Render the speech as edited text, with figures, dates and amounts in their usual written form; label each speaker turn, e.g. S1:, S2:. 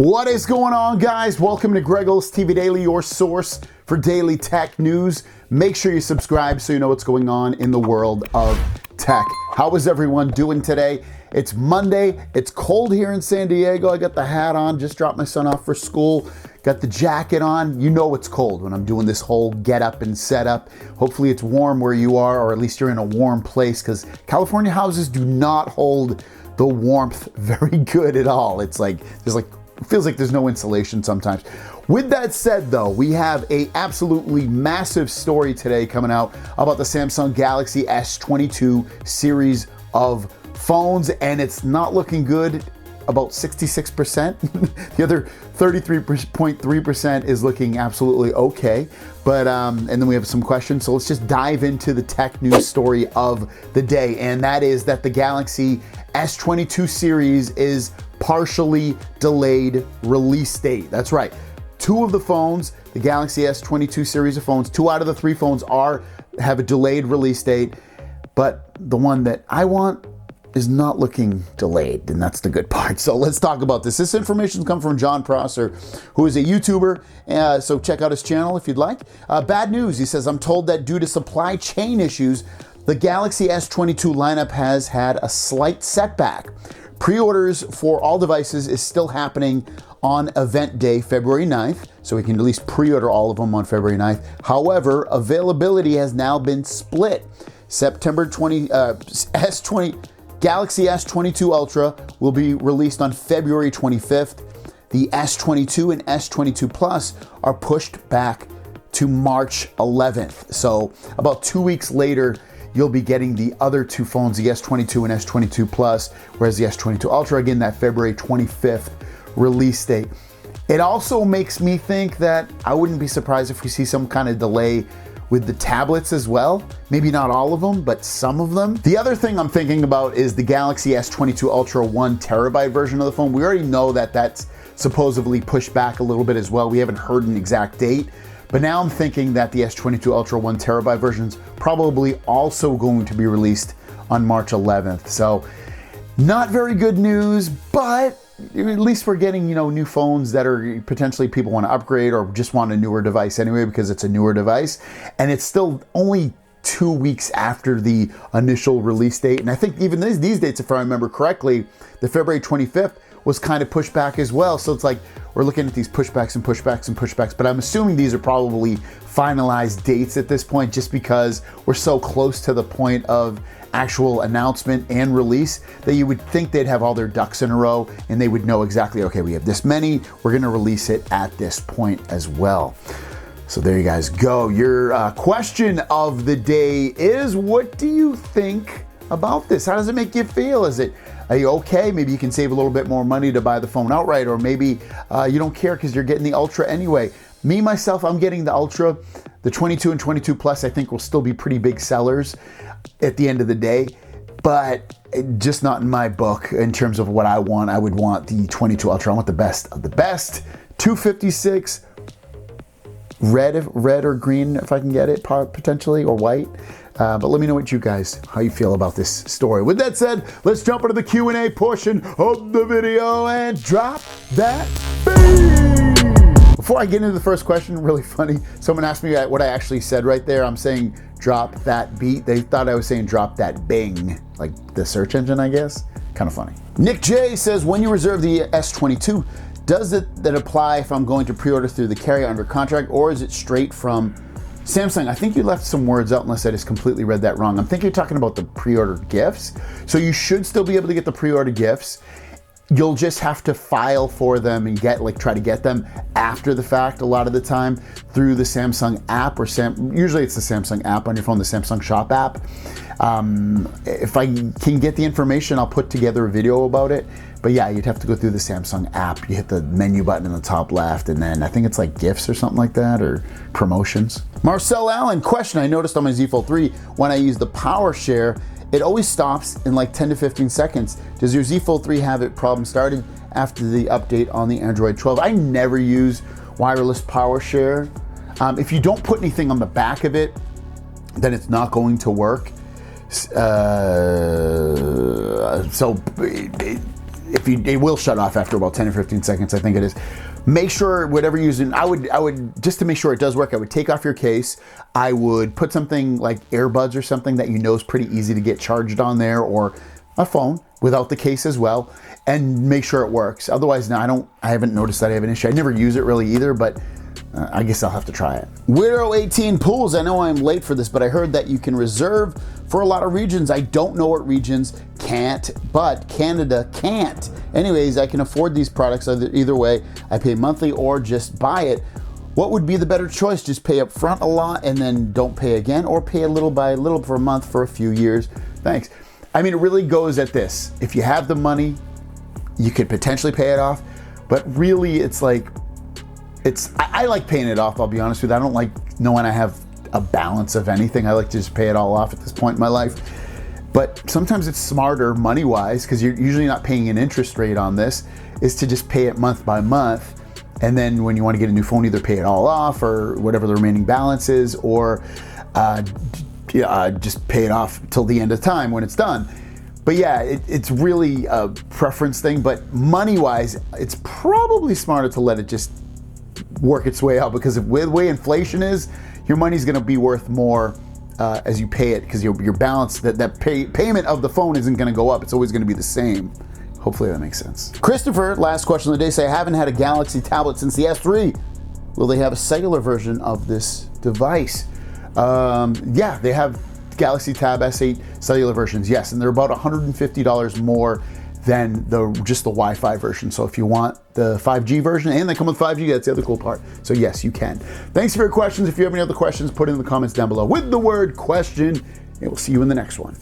S1: What is going on, guys? Welcome to Greggles TV Daily, your source for daily tech news. Make sure you subscribe so you know what's going on in the world of tech. How is everyone doing today? It's Monday. It's cold here in San Diego. I got the hat on, just dropped my son off for school. Got the jacket on. You know it's cold when I'm doing this whole get up and set up. Hopefully it's warm where you are, or at least you're in a warm place, because California houses do not hold the warmth very good at all. It's like, it feels like there's no insulation sometimes. With that said, though, we have a absolutely massive story today coming out about the Samsung Galaxy S22 series of phones, and it's not looking good. About 66%. The other 33.3% is looking absolutely okay. But and then we have some questions. So let's just dive into the tech news story of the day, and that is that the Galaxy S22 series is partially delayed release date. That's right. Two of the phones, the Galaxy S22 series of phones, 2 out of the 3 phones have a delayed release date, but the one that I want is not looking delayed, and that's the good part. So let's talk about this. This information comes from John Prosser, who is a YouTuber, so check out his channel if you'd like. Bad news, he says, I'm told that due to supply chain issues, the Galaxy S22 lineup has had a slight setback. Pre-orders for all devices is still happening on event day, February 9th, so we can at least pre-order all of them on February 9th. However, availability has now been split. Galaxy S22 Ultra will be released on February 25th. The S22 and S22 Plus are pushed back to March 11th. So about 2 weeks later, you'll be getting the other 2 phones, the S22 and S22 Plus, whereas the S22 Ultra, again, that February 25th release date. It also makes me think that I wouldn't be surprised if we see some kind of delay with the tablets as well. Maybe not all of them, but some of them. The other thing I'm thinking about is the Galaxy S22 Ultra 1 terabyte version of the phone. We already know that that's supposedly pushed back a little bit as well. We haven't heard an exact date, but now I'm thinking that the S22 Ultra 1 terabyte version's probably also going to be released on March 11th. So not very good news, but at least we're getting, new phones that are potentially people want to upgrade or just want a newer device anyway, because it's a newer device. And it's still only 2 weeks after the initial release date. And I think even these dates, if I remember correctly, the February 25th was kind of pushed back as well. So it's like we're looking at these pushbacks and pushbacks and pushbacks, but I'm assuming these are probably finalized dates at this point, just because we're so close to the point of actual announcement and release that you would think they'd have all their ducks in a row and they would know exactly, okay, we have this many, we're gonna release it at this point as well. So there you guys go. Your question of the day is, what do you think about this? How does it make you feel? Are you okay? Maybe you can save a little bit more money to buy the phone outright, or maybe you don't care because you're getting the Ultra anyway. Me, myself, I'm getting the Ultra. The 22 and 22 Plus, I think, will still be pretty big sellers at the end of the day, but just not in my book in terms of what I want. I would want the 22 Ultra. I want the best of the best. 256, red or green if I can get it, potentially, or white. But let me know how you feel about this story. With that said, let's jump into the Q&A portion of the video and drop that beat. Before I get into the first question, really funny, someone asked me what I actually said right there. I'm saying drop that beat. They thought I was saying drop that bing, like the search engine, I guess. Kind of funny. Nick J says, when you reserve the S22, does that apply if I'm going to pre-order through the carrier under contract, or is it straight from Samsung? I think you left some words out unless I just completely read that wrong. I'm thinking you're talking about the pre-order gifts. So you should still be able to get the pre-order gifts. You'll just have to file for them and try to get them after the fact a lot of the time through the Samsung app, or usually it's the Samsung app on your phone, the Samsung Shop app. If I can get the information, I'll put together a video about it. But yeah, you'd have to go through the Samsung app. You hit the menu button in the top left, and then I think it's like gifts or something like that, or promotions. Marcel Allen, question. I noticed on my Z Fold 3, when I use the power share, it always stops in like 10 to 15 seconds. Does your Z Fold 3 have it problem started after the update on the Android 12? I never use wireless power share. If you don't put anything on the back of it, then it's not going to work. it will shut off after about 10 or 15 seconds, I think it is. Make sure whatever you're using, I would just to make sure it does work, I would take off your case. I would put something like earbuds or something that you know is pretty easy to get charged on there, or a phone without the case as well, and make sure it works. Otherwise, no, I haven't noticed that I have an issue. I never use it really either, but I guess I'll have to try it. Weirdo18 Pools, I know I'm late for this, but I heard that you can reserve for a lot of regions. I don't know what regions can't, but Canada can't. Anyways, I can afford these products either way. I pay monthly or just buy it. What would be the better choice? Just pay up front a lot and then don't pay again, or pay a little by little per month for a few years? Thanks. I mean, it really goes at this. If you have the money, you could potentially pay it off, but really it's like, I like paying it off, I'll be honest with you. I don't like knowing I have a balance of anything. I like to just pay it all off at this point in my life. But sometimes it's smarter money-wise, because you're usually not paying an interest rate on this, is to just pay it month by month. And then when you want to get a new phone, either pay it all off or whatever the remaining balance is, or just pay it off till the end of time when it's done. But yeah, it's really a preference thing, but money-wise, it's probably smarter to let it just work its way out, because with the way inflation is, your money's going to be worth more as you pay it, because your balance, that payment of the phone isn't going to go up. It's always going to be the same. Hopefully that makes sense. Christopher, last question of the day, say, I haven't had a Galaxy tablet since the S3. Will they have a cellular version of this device? Yeah, they have Galaxy Tab S8 cellular versions, yes, and they're about $150 more than just the Wi-Fi version. So if you want the 5G version, and they come with 5G, that's the other cool part. So yes, you can. Thanks for your questions. If you have any other questions, put it in the comments down below with the word question, and we'll see you in the next one.